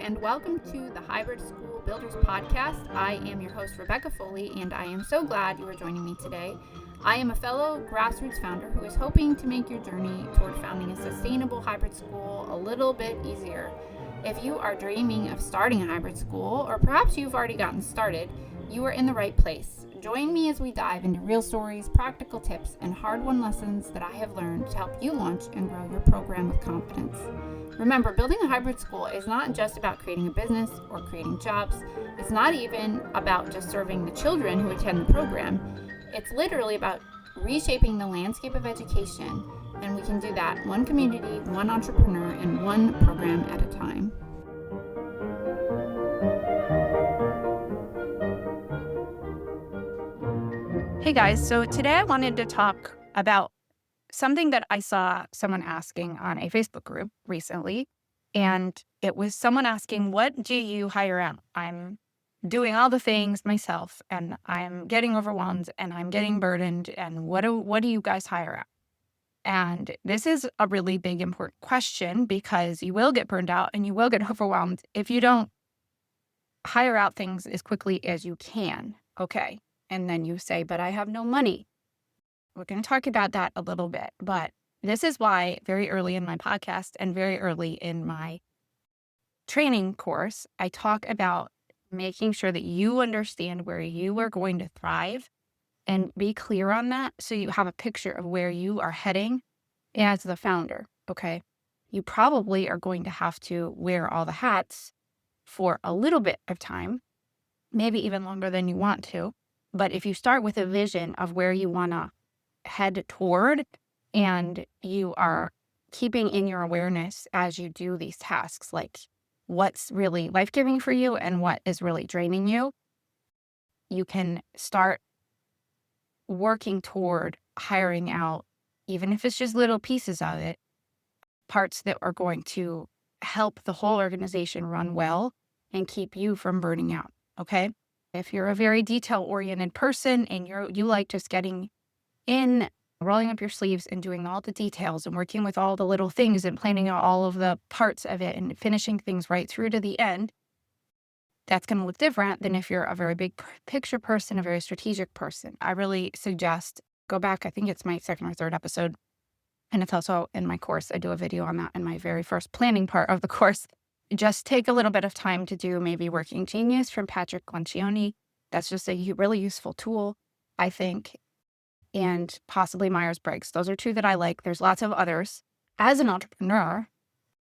and welcome to the Hybrid School Builders Podcast. I am your host, Rebecca Foley, and I am so glad you are joining me today. I am a fellow grassroots founder who is hoping to make your journey toward founding a sustainable hybrid school a little bit easier. If you are dreaming of starting a hybrid school, or perhaps you've already gotten started, you are in the right place. Join me as we dive into real stories, practical tips, and hard-won lessons that I have learned to help you launch and grow your program with confidence. Remember, building a hybrid school is not just about creating a business or creating jobs. It's not even about just serving the children who attend the program. It's literally about reshaping the landscape of education, and we can do that one community, one entrepreneur, and one program at a time. Hey guys, so today I wanted to talk about something that I saw someone asking on a Facebook group recently. And it was someone asking, what do you hire out? I'm doing all the things myself and I'm getting overwhelmed and I'm getting burdened. And what do you guys hire out? And this is a really big, important question because you will get burned out and you will get overwhelmed if you don't hire out things as quickly as you can. Okay. And then you say, but I have no money. We're going to talk about that a little bit, but this is why very early in my podcast and very early in my training course, I talk about making sure that you understand where you are going to thrive and be clear on that so you have a picture of where you are heading as the founder, okay? You probably are going to have to wear all the hats for a little bit of time, maybe even longer than you want to. But if you start with a vision of where you want to head toward and you are keeping in your awareness as you do these tasks, like what's really life-giving for you and what is really draining you, you can start working toward hiring out, even if it's just little pieces of it, parts that are going to help the whole organization run well and keep you from burning out, okay? If you're a very detail-oriented person and you like just getting in, rolling up your sleeves and doing all the details and working with all the little things and planning out all of the parts of it and finishing things right through to the end, that's going to look different than if you're a very big picture person, a very strategic person. I really suggest go back. I think it's my second or third episode. And it's also in my course. I do a video on that in my very first planning part of the course. Just take a little bit of time to do maybe Working Genius from Patrick Lencioni. That's just a really useful tool, I think. And possibly Myers-Briggs. Those are two that I like. There's lots of others. As an entrepreneur,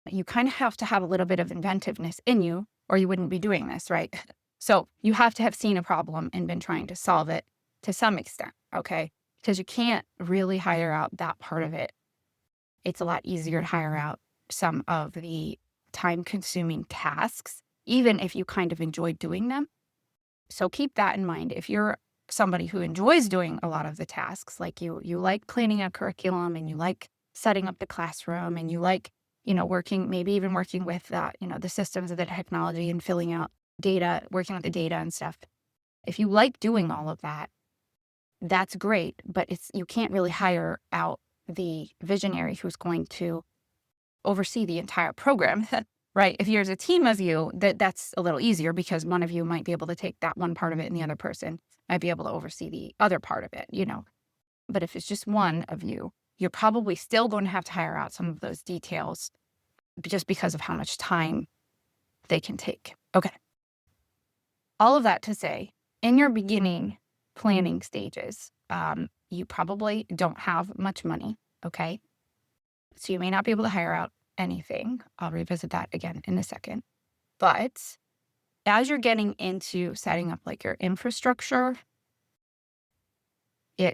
you kind of have to have a little bit of inventiveness in you or you wouldn't be doing this, right? So you have to have seen a problem and been trying to solve it to some extent, okay? Because you can't really hire out that part of it. It's a lot easier to hire out some of the time-consuming tasks, even if you kind of enjoy doing them. So keep that in mind. If you're somebody who enjoys doing a lot of the tasks, like you like planning a curriculum and you like setting up the classroom and you like, working with, the systems of the technology and filling out data, working with the data and stuff. If you like doing all of that, that's great, but you can't really hire out the visionary who's going to oversee the entire program, right? If there's a team of you, that's a little easier because one of you might be able to take that one part of it and the other person might be able to oversee the other part of it, But if it's just one of you, you're probably still going to have to hire out some of those details just because of how much time they can take. Okay. All of that to say, in your beginning planning stages, you probably don't have much money, okay? So you may not be able to hire out anything. I'll revisit that again in a second. But as you're getting into setting up like your infrastructure,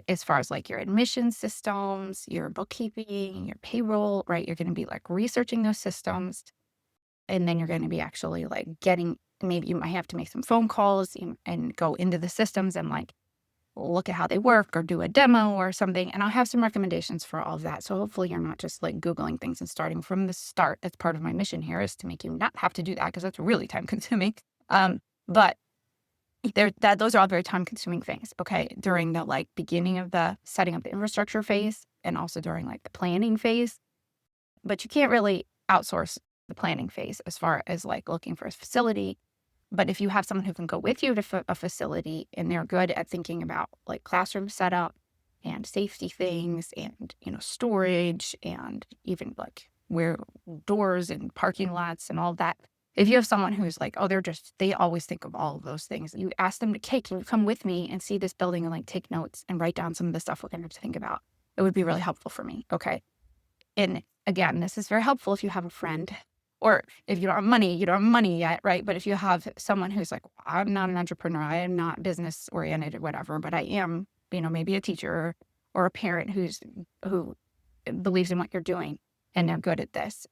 as far as like your admission systems, your bookkeeping, your payroll, right? You're going to be like researching those systems. And then you're going to be actually like maybe you might have to make some phone calls and go into the systems and like look at how they work or do a demo or something. And I'll have some recommendations for all of that. So hopefully you're not just like Googling things and starting from the start. That's part of my mission here, is to make you not have to do that because that's really time consuming. But those are all very time consuming things, okay? During the like beginning of the setting up the infrastructure phase and also during like the planning phase. But you can't really outsource the planning phase as far as like looking for a facility. But if you have someone who can go with you to a facility and they're good at thinking about like classroom setup and safety things and, storage and even like where doors and parking lots and all that. If you have someone who's like, oh, they always think of all of those things. You ask them to, hey, can you come with me and see this building and like take notes and write down some of the stuff we're going to have to think about? It would be really helpful for me. Okay. And again, this is very helpful if you have a friend, or if you don't have money yet, right? But if you have someone who's like, I'm not an entrepreneur, I am not business oriented or whatever, but I am, maybe a teacher or a parent who believes in what you're doing and they're good at this,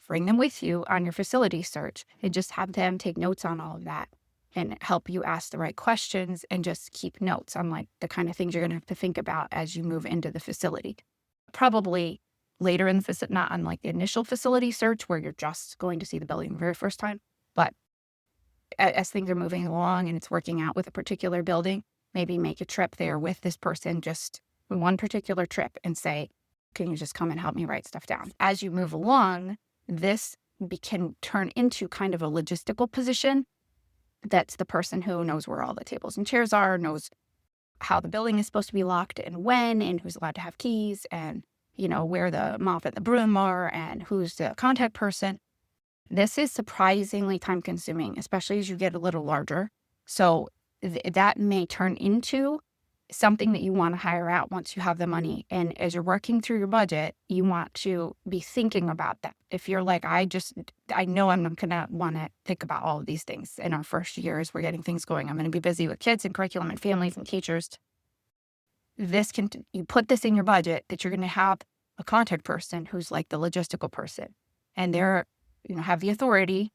bring them with you on your facility search and just have them take notes on all of that and help you ask the right questions and just keep notes on like the kind of things you're going to have to think about as you move into the facility. Probably later in the facility, not on like the initial facility search where you're just going to see the building the very first time, but as things are moving along and it's working out with a particular building, maybe make a trip there with this person, just one particular trip, and say, can you just come and help me write stuff down? As you move along, this can turn into kind of a logistical position. That's the person who knows where all the tables and chairs are, knows how the building is supposed to be locked and when, and who's allowed to have keys, and where the mop and the broom are, and who's the contact person. This is surprisingly time consuming, especially as you get a little larger. So that may turn into something that you want to hire out once you have the money. And as you're working through your budget, you want to be thinking about that. If you're like, I know I'm not going to want to think about all of these things in our first year as we're getting things going. I'm going to be busy with kids and curriculum and families and teachers. You put this in your budget that you're going to have a contact person who's like the logistical person, and they're, have the authority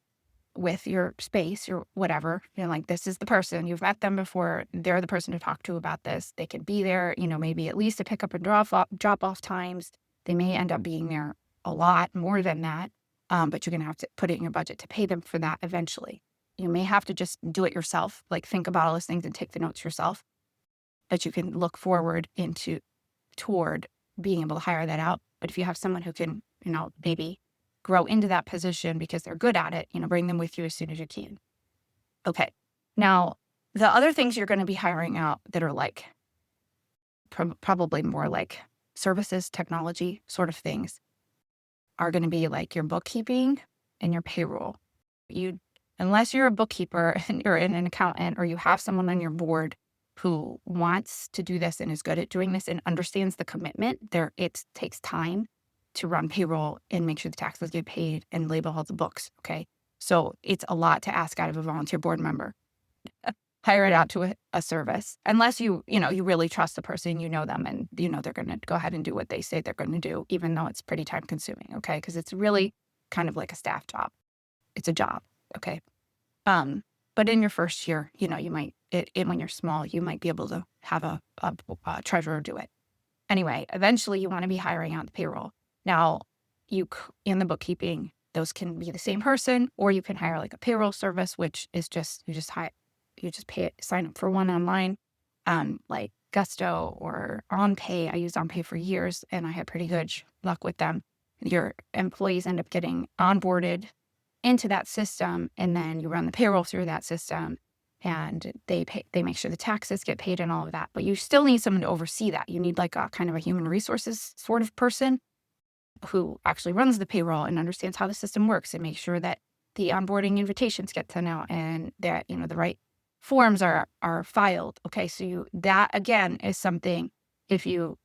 with your space or whatever. Like, this is the person, you've met them before. They're the person to talk to about this. They can be there, maybe at least to pick up and drop off times. They may end up being there a lot more than that. But you're going to have to put it in your budget to pay them for that eventually. You may have to just do it yourself, like think about all those things and take the notes yourself. But you can look forward toward being able to hire that out. But if you have someone who can, maybe grow into that position because they're good at it, bring them with you as soon as you can. Okay. Now, the other things you're going to be hiring out that are like probably more like services, technology sort of things are going to be like your bookkeeping and your payroll. Unless you're a bookkeeper and you're an accountant, or you have someone on your board who wants to do this and is good at doing this and understands the commitment, it takes time to run payroll and make sure the taxes get paid and label all the books, okay? So it's a lot to ask out of a volunteer board member. Hire it out to a service. Unless you really trust the person, them, and they're going to go ahead and do what they say they're going to do, even though it's pretty time consuming, okay? Because it's really kind of like a staff job. It's a job, okay? But in your first year, you might, when you're small, you might be able to have a treasurer do it. Anyway, eventually you want to be hiring out the payroll. Now, in the bookkeeping, those can be the same person, or you can hire like a payroll service, which is you just pay it, sign up for one online, like Gusto or OnPay. I used OnPay for years and I had pretty good luck with them. Your employees end up getting onboarded into that system, and then you run the payroll through that system, and they make sure the taxes get paid and all of that. But you still need someone to oversee that. You need like a kind of a human resources sort of person who actually runs the payroll and understands how the system works and makes sure that the onboarding invitations get sent out and that, the right forms are filed. Okay. So that again is something, if you're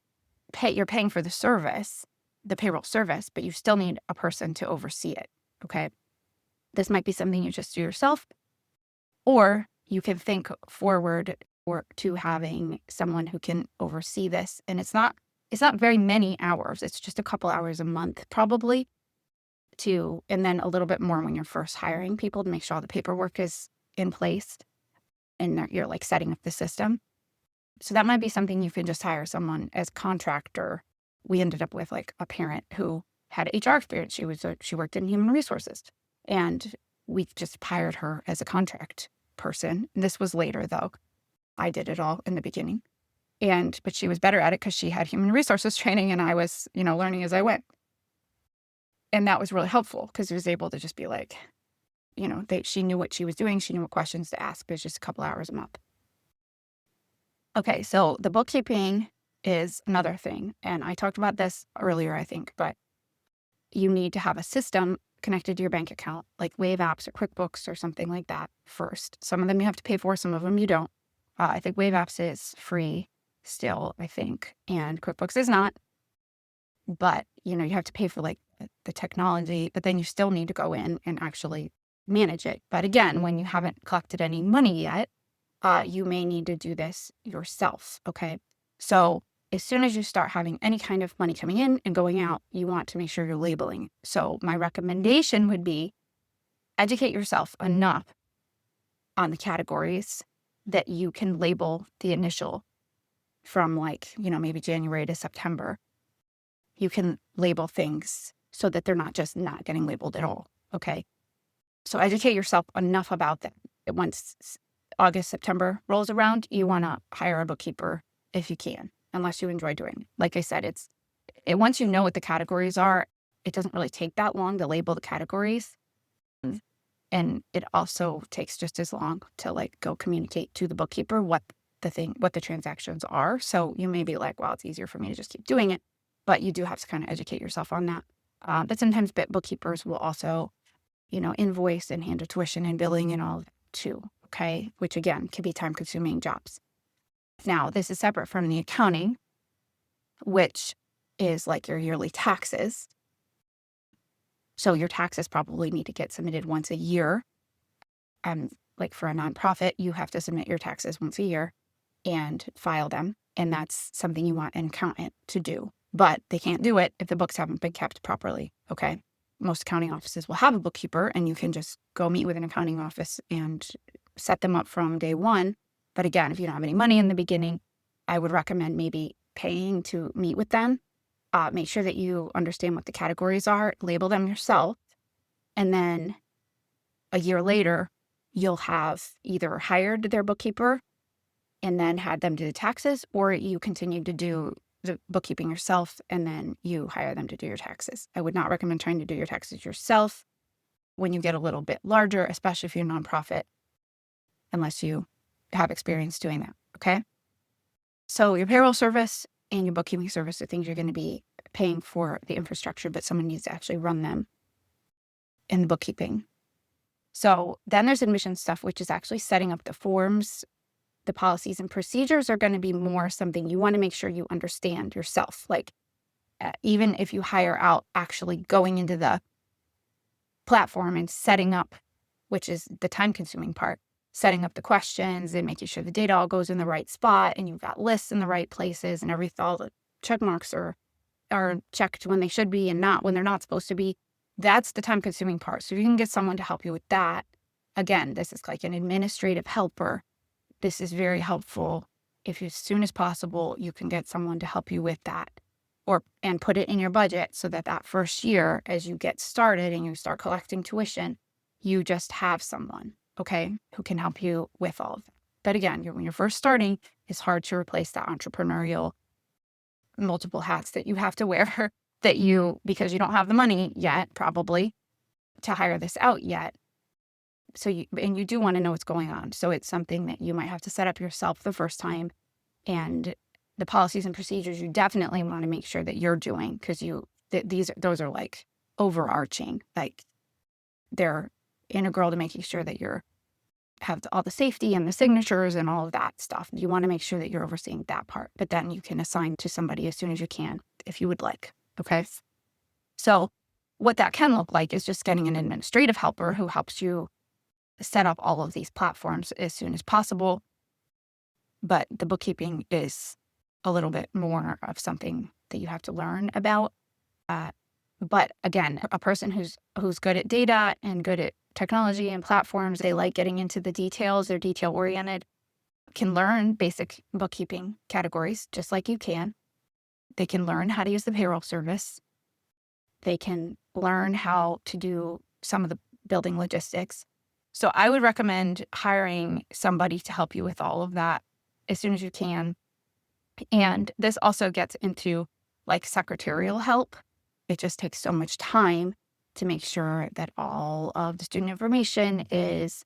paying for the service, the payroll service, but you still need a person to oversee it. Okay. This might be something you just do yourself, or you can think forward to having someone who can oversee this. And it's not very many hours. It's just a couple hours a month, probably, and then a little bit more when you're first hiring people to make sure all the paperwork is in place and you're like setting up the system. So that might be something you can just hire someone as contractor. We ended up with like a parent who had HR experience. She worked in human resources, and we just hired her as a contract person. And this was later though. I did it all in the beginning. But she was better at it because she had human resources training and I was, learning as I went. And that was really helpful because it was able to just be like, she knew what she was doing. She knew what questions to ask. But it's just a couple hours a month. Okay, so the bookkeeping is another thing. And I talked about this earlier, I think, but you need to have a system connected to your bank account, like Wave apps or QuickBooks or something like that first. Some of them you have to pay for, some of them you don't. I think Wave apps is free still, I think, and QuickBooks is not. But, you have to pay for like the technology, but then you still need to go in and actually manage it. But again, when you haven't collected any money yet, you may need to do this yourself. Okay. So as soon as you start having any kind of money coming in and going out, you want to make sure you're labeling. So my recommendation would be educate yourself enough on the categories that you can label the initial from like, maybe January to September. You can label things so that they're not just not getting labeled at all. Okay. So educate yourself enough about that. Once August, September rolls around, you want to hire a bookkeeper if you can, unless you enjoy doing it. Like I said, once you know what the categories are, it doesn't really take that long to label the categories. And it also takes just as long to like go communicate to the bookkeeper what the transactions are. So you may be like, well, it's easier for me to just keep doing it. But you do have to kind of educate yourself on that. But sometimes bookkeepers will also, invoice and handle tuition and billing and all that too. Okay. Which again, can be time consuming jobs. Now, this is separate from the accounting, which is like your yearly taxes. So your taxes probably need to get submitted once a year. Like for a nonprofit, you have to submit your taxes once a year and file them. And that's something you want an accountant to do. But they can't do it if the books haven't been kept properly. Okay. Most accounting offices will have a bookkeeper and you can just go meet with an accounting office and set them up from day one. But again, if you don't have any money in the beginning, I would recommend maybe paying to meet with them. Make sure that you understand what the categories are, label them yourself. And then a year later, you'll have either hired their bookkeeper and then had them do the taxes, or you continue to do the bookkeeping yourself and then you hire them to do your taxes. I would not recommend trying to do your taxes yourself when you get a little bit larger, especially if you're a nonprofit, unless you have experience doing that. Okay. So your payroll service and your bookkeeping service are things you're going to be paying for the infrastructure, but someone needs to actually run them in the bookkeeping. So then there's admission stuff, which is actually setting up the forms. The policies and procedures are going to be more something you want to make sure you understand yourself. Like even if you hire out, actually going into the platform and setting up, which is the time consuming part, setting up the questions and making sure the data all goes in the right spot and you've got lists in the right places and all the check marks are checked when they should be and not when they're not supposed to be. That's the time consuming part. So you can get someone to help you with that. Again, this is like an administrative helper. This is very helpful. If as soon as possible, you can get someone to help you with that and put it in your budget so that first year, as you get started and you start collecting tuition, you just have someone, okay, who can help you with all of that. But again, when you're first starting, it's hard to replace that entrepreneurial multiple hats that you have to wear because you don't have the money yet, probably, to hire this out yet. So you do want to know what's going on. So it's something that you might have to set up yourself the first time. And the policies and procedures, you definitely want to make sure that you're doing, because those are like overarching, like they're integral to making sure that you're have all the safety and the signatures and all of that stuff. You want to make sure that you're overseeing that part, but then you can assign to somebody as soon as you can, if you would like. Okay. So what that can look like is just getting an administrative helper who helps you set up all of these platforms as soon as possible. But the bookkeeping is a little bit more of something that you have to learn about. But again, a person who's good at data and good at technology and platforms, they like getting into the details, they're detail oriented, can learn basic bookkeeping categories just like you can. They can learn how to use the payroll service. They can learn how to do some of the building logistics. So I would recommend hiring somebody to help you with all of that as soon as you can. And this also gets into like secretarial help. it just takes so much time to make sure that all of the student information is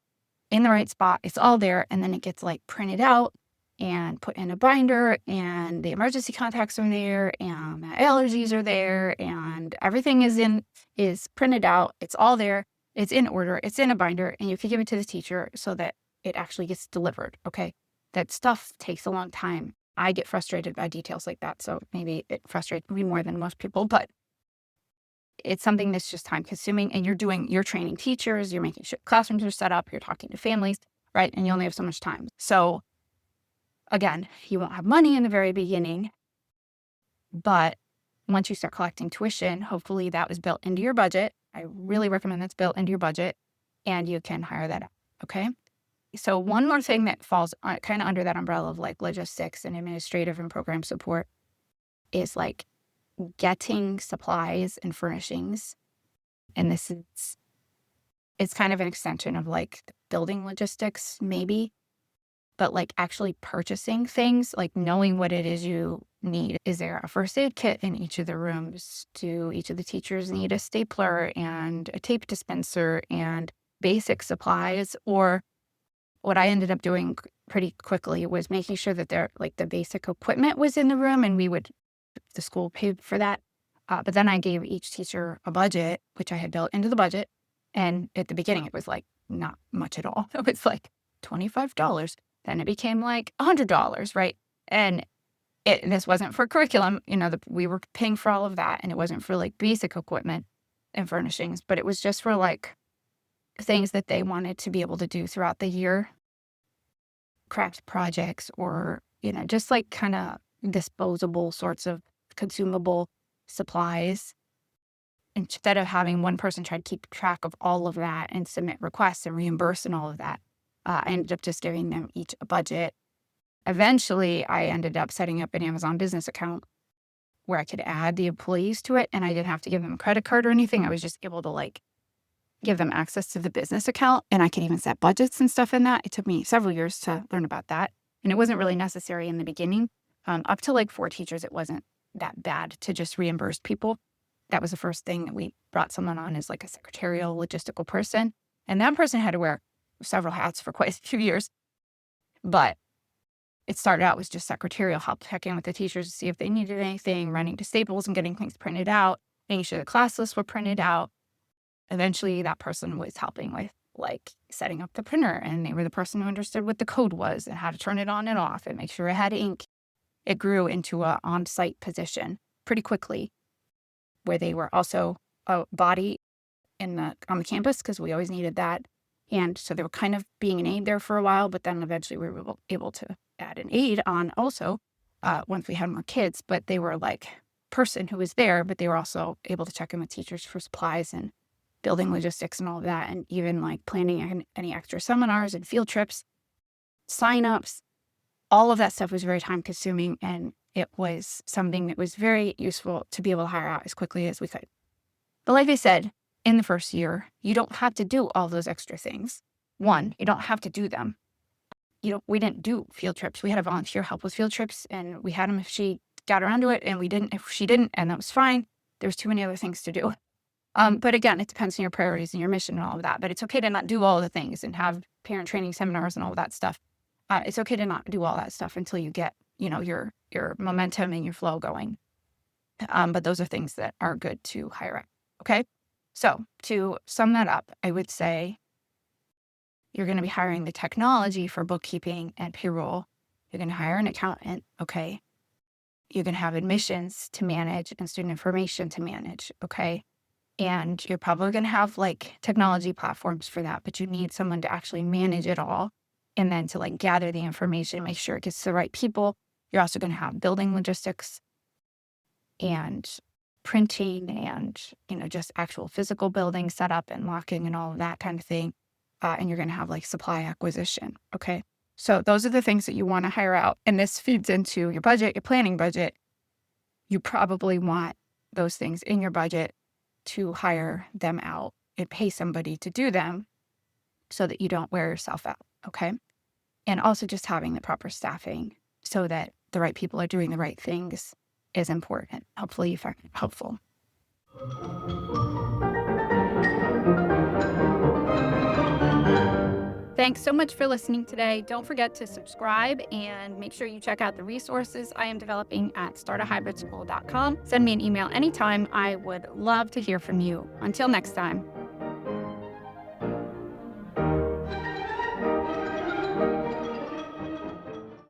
in the right spot. It's all there. And then it gets like printed out and put in a binder, and the emergency contacts are there, and the allergies are there, and everything is printed out. It's all there. It's in order. It's in a binder, and you can give it to the teacher so that it actually gets delivered. Okay. That stuff takes a long time. I get frustrated by details like that. So maybe it frustrates me more than most people, but it's something that's just time consuming, and you're training teachers, you're making sure classrooms are set up, you're talking to families, right? And you only have so much time. So again, you won't have money in the very beginning, but once you start collecting tuition, hopefully that was built into your budget. I really recommend that's built into your budget, and you can hire that out. Okay. So one more thing that falls kind of under that umbrella of like logistics and administrative and program support is like getting supplies and furnishings. And it's kind of an extension of like building logistics, maybe, but like actually purchasing things, like knowing what it is you need. Is there a first aid kit in each of the rooms? Do each of the teachers need a stapler and a tape dispenser and basic supplies? Or what I ended up doing pretty quickly was making sure that the basic equipment was in the room, and the school paid for that. But then I gave each teacher a budget, which I had built into the budget. And at the beginning, it was like not much at all. It was like $25. Then it became like $100, right? And this wasn't for curriculum. We were paying for all of that, and it wasn't for like basic equipment and furnishings, but it was just for like things that they wanted to be able to do throughout the year, craft projects, or, just like kind of disposable sorts of consumable supplies. Instead of having one person try to keep track of all of that and submit requests and reimburse and all of that, I ended up just giving them each a budget. Eventually, I ended up setting up an Amazon business account where I could add the employees to it, and I didn't have to give them a credit card or anything. I was just able to like give them access to the business account, and I could even set budgets and stuff in that. It took me several years to learn about that, and it wasn't really necessary in the beginning. Up to like 4 teachers, it wasn't that bad to just reimburse people. That was the first thing that we brought someone on as like a secretarial, logistical person, and that person had to wear several hats for quite a few years. But it started out with just secretarial help, checking with the teachers to see if they needed anything, running to Staples and getting things printed out, making sure the class lists were printed out. Eventually, that person was helping with like setting up the printer, and they were the person who understood what the code was and how to turn it on and off and make sure it had ink. It grew into an on-site position pretty quickly, where they were also a body on the campus, because we always needed that. And so they were kind of being an aide there for a while, but then eventually we were able to add an aide on also once we had more kids. But they were like person who was there, but they were also able to check in with teachers for supplies and building logistics and all of that, and even like planning any extra seminars and field trips, signups. All of that stuff was very time consuming, and it was something that was very useful to be able to hire out as quickly as we could. But like I said, in the first year, you don't have to do all those extra things. One, you don't have to do them. We didn't do field trips. We had a volunteer help with field trips, and we had them if she got around to it, and we didn't if she didn't, and that was fine. There was too many other things to do. But again, it depends on your priorities and your mission and all of that. But it's okay to not do all the things and have parent training seminars and all of that stuff. It's okay to not do all that stuff until you get, your momentum and your flow going. But those are things that are good to hire out. Okay. So to sum that up, I would say you're going to be hiring the technology for bookkeeping and payroll. You're going to hire an accountant. Okay. You're going to have admissions to manage and student information to manage. Okay. And you're probably going to have like technology platforms for that, but you need someone to actually manage it all, and then to like gather the information, make sure it gets to the right people. You're also going to have building logistics and printing and, just actual physical building setup and locking and all of that kind of thing. And you're going to have like supply acquisition. Okay. So those are the things that you want to hire out. And this feeds into your budget, your planning budget. You probably want those things in your budget to hire them out and pay somebody to do them so that you don't wear yourself out. Okay. And also just having the proper staffing so that the right people are doing the right things is important. Hopefully you find it helpful. Thanks so much for listening today. Don't forget to subscribe and make sure you check out the resources I am developing at startahybridSchool.com. Send me an email anytime. I would love to hear from you. Until next time.